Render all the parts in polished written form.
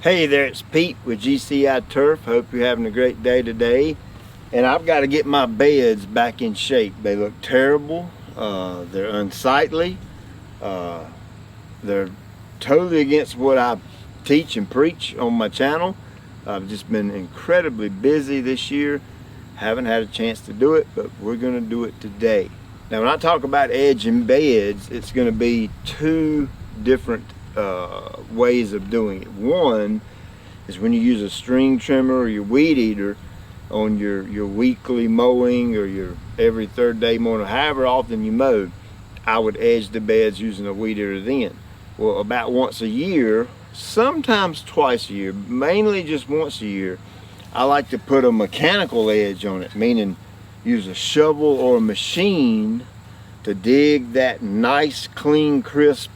Hey there, it's Pete with GCI Turf. Hope you're having a great day today. And I've got to get my beds back in shape. They look terrible. They're unsightly. They're totally against what I teach and preach on my channel. I've just been incredibly busy this year. Haven't had a chance to do it, but we're going to do it today. Now, when I talk about edging beds, it's going to be two different ways of doing it. One is when you use a string trimmer or your weed eater on your weekly mowing or your every third day mowing, however often you mow, I would edge the beds using a weed eater then. Well, about once a year, sometimes twice a year, mainly just once a year, I like to put a mechanical edge on it, meaning use a shovel or a machine to dig that nice, clean, crisp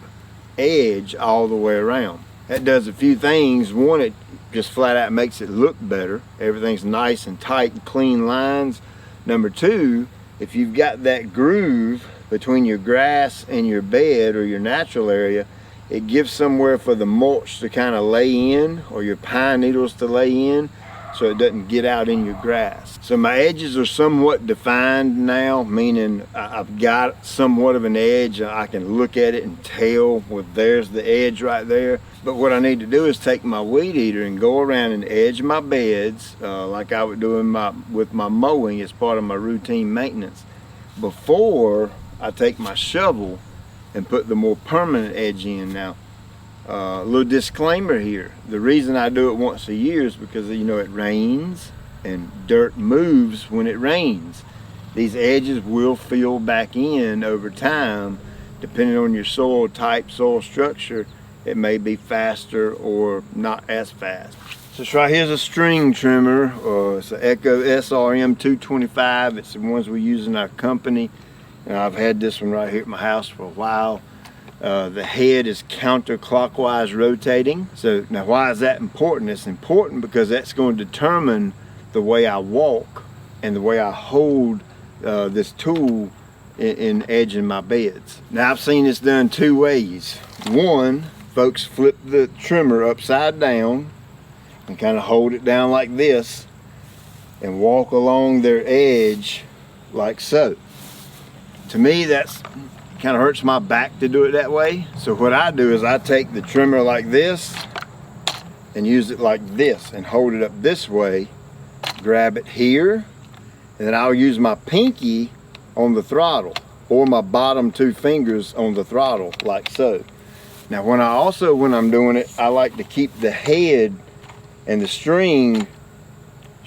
edge all the way around. That does a few things. One, it just flat out makes it look better. Everything's nice and tight and clean lines. Number two, if you've got that groove between your grass and your bed or your natural area, it gives somewhere for the mulch to kind of lay in, or your pine needles to lay in, so it doesn't get out in your grass. So my edges are somewhat defined now, meaning I've got somewhat of an edge. I can look at it and tell, well, there's the edge right there. But what I need to do is take my weed eater and go around and edge my beds like I would do with my mowing as part of my routine maintenance, before I take my shovel and put the more permanent edge in. Now, a little disclaimer here. The reason I do it once a year is because, you know, it rains and dirt moves when it rains. These edges will fill back in over time. Depending on your soil type, soil structure, it may be faster or not as fast. So this right here is a string trimmer. It's an Echo SRM 225. It's the ones we use in our company. And I've had this one right here at my house for a while. The head is counterclockwise rotating. So now, why is that important? It's important because that's going to determine the way I walk and the way I hold this tool in edging my beds. Now, I've seen this done two ways. One, folks flip the trimmer upside down and kind of hold it down like this and walk along their edge like so. To me, that's kind of hurts my back to do it that way. So what I do is I take the trimmer like this and use it like this and hold it up this way, grab it here, and then I'll use my pinky on the throttle or my bottom two fingers on the throttle like so. Now when I'm doing it, I like to keep the head and the string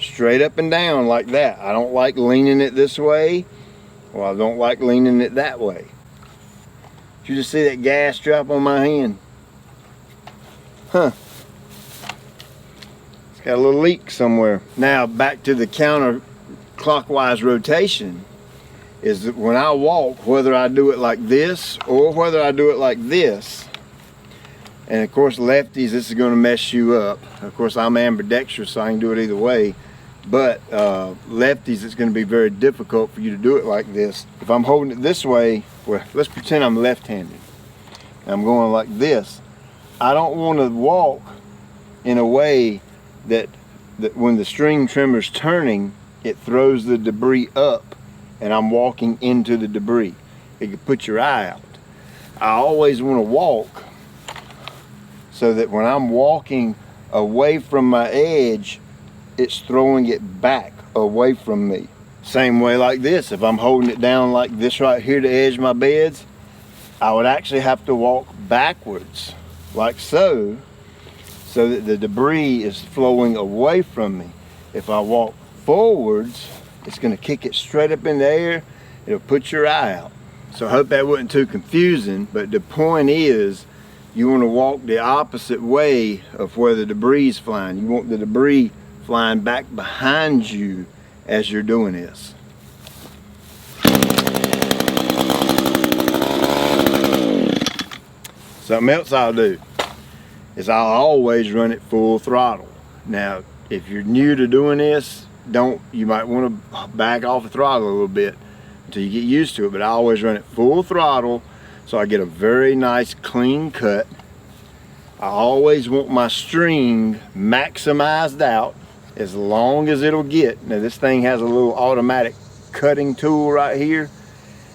straight up and down like that. I don't like leaning it this way, or I don't like leaning it that way. Did you just see that gas drop on my hand? Huh. It's got a little leak somewhere. Now back to the counterclockwise rotation, is that when I walk, whether I do it like this or whether I do it like this, and of course lefties, this is going to mess you up. Of course I'm ambidextrous, so I can do it either way. But lefties, it's going to be very difficult for you to do it like this. If I'm holding it this way, well, let's pretend I'm left-handed. I'm going like this. I don't want to walk in a way that when the string trimmer's turning, it throws the debris up and I'm walking into the debris. It could put your eye out. I always want to walk so that when I'm walking away from my edge, it's throwing it back away from me. Same way like this. If I'm holding it down like this right here to edge my beds, I would actually have to walk backwards like so that the debris is flowing away from me. If I walk forwards, it's going to kick it straight up in the air. It'll put your eye out. So I hope that wasn't too confusing, but the point is, you want to walk the opposite way of where the debris is flying. You want the debris flying back behind you as you're doing this. Something else I'll do is I'll always run it full throttle. Now, if you're new to doing this, you might want to back off the throttle a little bit until you get used to it, but I always run it full throttle so I get a very nice clean cut. I always want my string maximized out as long as it'll get. Now this thing has a little automatic cutting tool right here.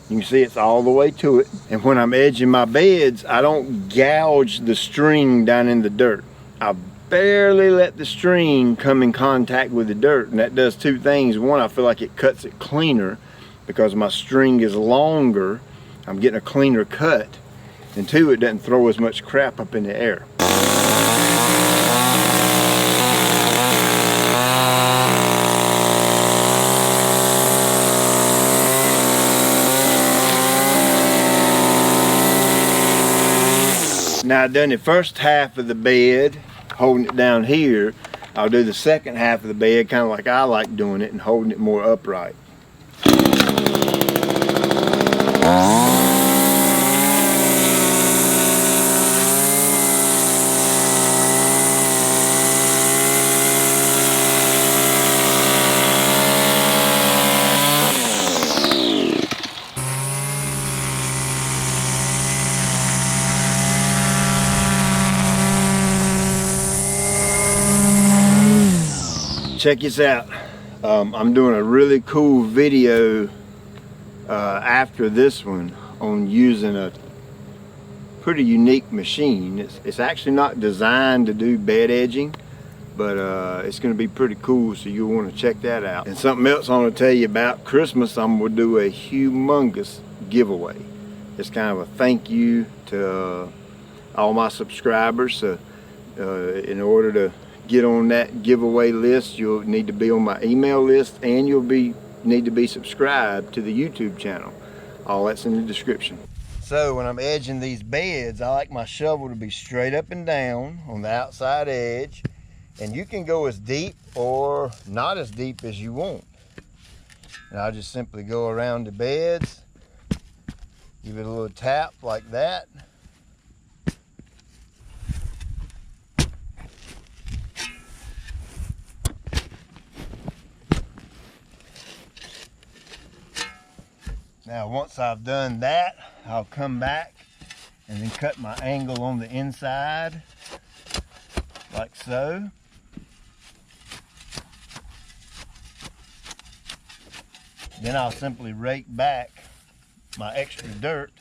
You can see it's all the way to it. And when I'm edging my beds, I don't gouge the string down in the dirt. I barely let the string come in contact with the dirt, and that does two things. One, I feel like it cuts it cleaner because my string is longer. I'm getting a cleaner cut. And two, it doesn't throw as much crap up in the air. Now I've done the first half of the bed, holding it down here. I'll do the second half of the bed kind of like I like doing it and holding it more upright. Check this out. I'm doing a really cool video after this one on using a pretty unique machine. It's actually not designed to do bed edging, but it's going to be pretty cool, so you'll want to check that out. And something else I want to tell you about Christmas, I'm going to do a humongous giveaway. It's kind of a thank you to all my subscribers. So in order to get on that giveaway list, you'll need to be on my email list, and you'll need to be subscribed to the YouTube channel. All that's in the description. So when I'm edging these beds, I like my shovel to be straight up and down on the outside edge, and you can go as deep or not as deep as you want. And I'll just simply go around the beds, give it a little tap like that. Now once I've done that, I'll come back and then cut my angle on the inside like so. Then I'll simply rake back my extra dirt,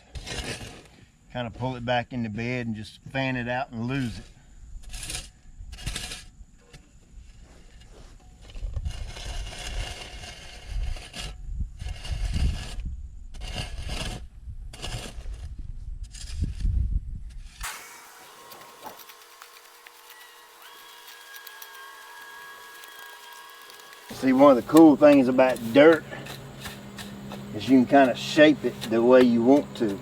kind of pull it back in the bed and just fan it out and lose it. See, one of the cool things about dirt is you can kind of shape it the way you want to.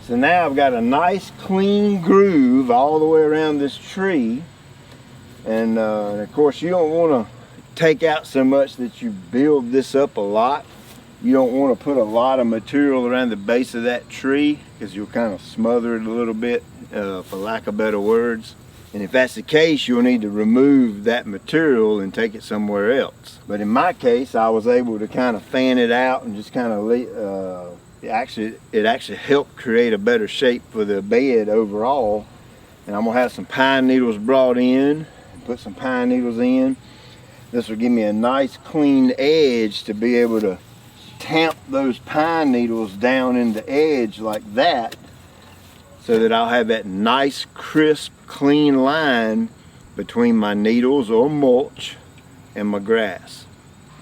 So now I've got a nice clean groove all the way around this tree. And of course you don't want to take out so much that you build this up a lot. You don't want to put a lot of material around the base of that tree because you'll kind of smother it a little bit, for lack of better words. And if that's the case, you'll need to remove that material and take it somewhere else. But in my case, I was able to kind of fan it out and just kind of, it actually helped create a better shape for the bed overall. And I'm gonna have some pine needles brought in, put some pine needles in. This will give me a nice clean edge to be able to tamp those pine needles down in the edge like that, so that I'll have that nice crisp clean line between my needles or mulch and my grass.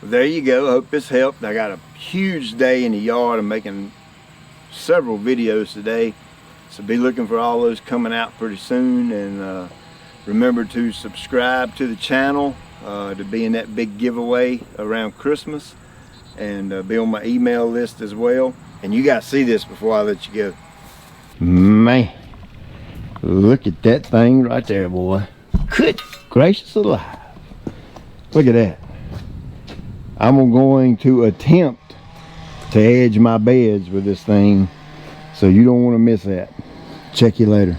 Well, there you go. I hope this helped. I got a huge day in the yard. I'm making several videos today, so be looking for all those coming out pretty soon. And remember to subscribe to the channel to be in that big giveaway around Christmas, and be on my email list as well. And you guys see this before I let you go. Man, look at that thing right there, boy. Good gracious alive. Look at that. I'm going to attempt to edge my beds with this thing, so you don't want to miss that. Check you later.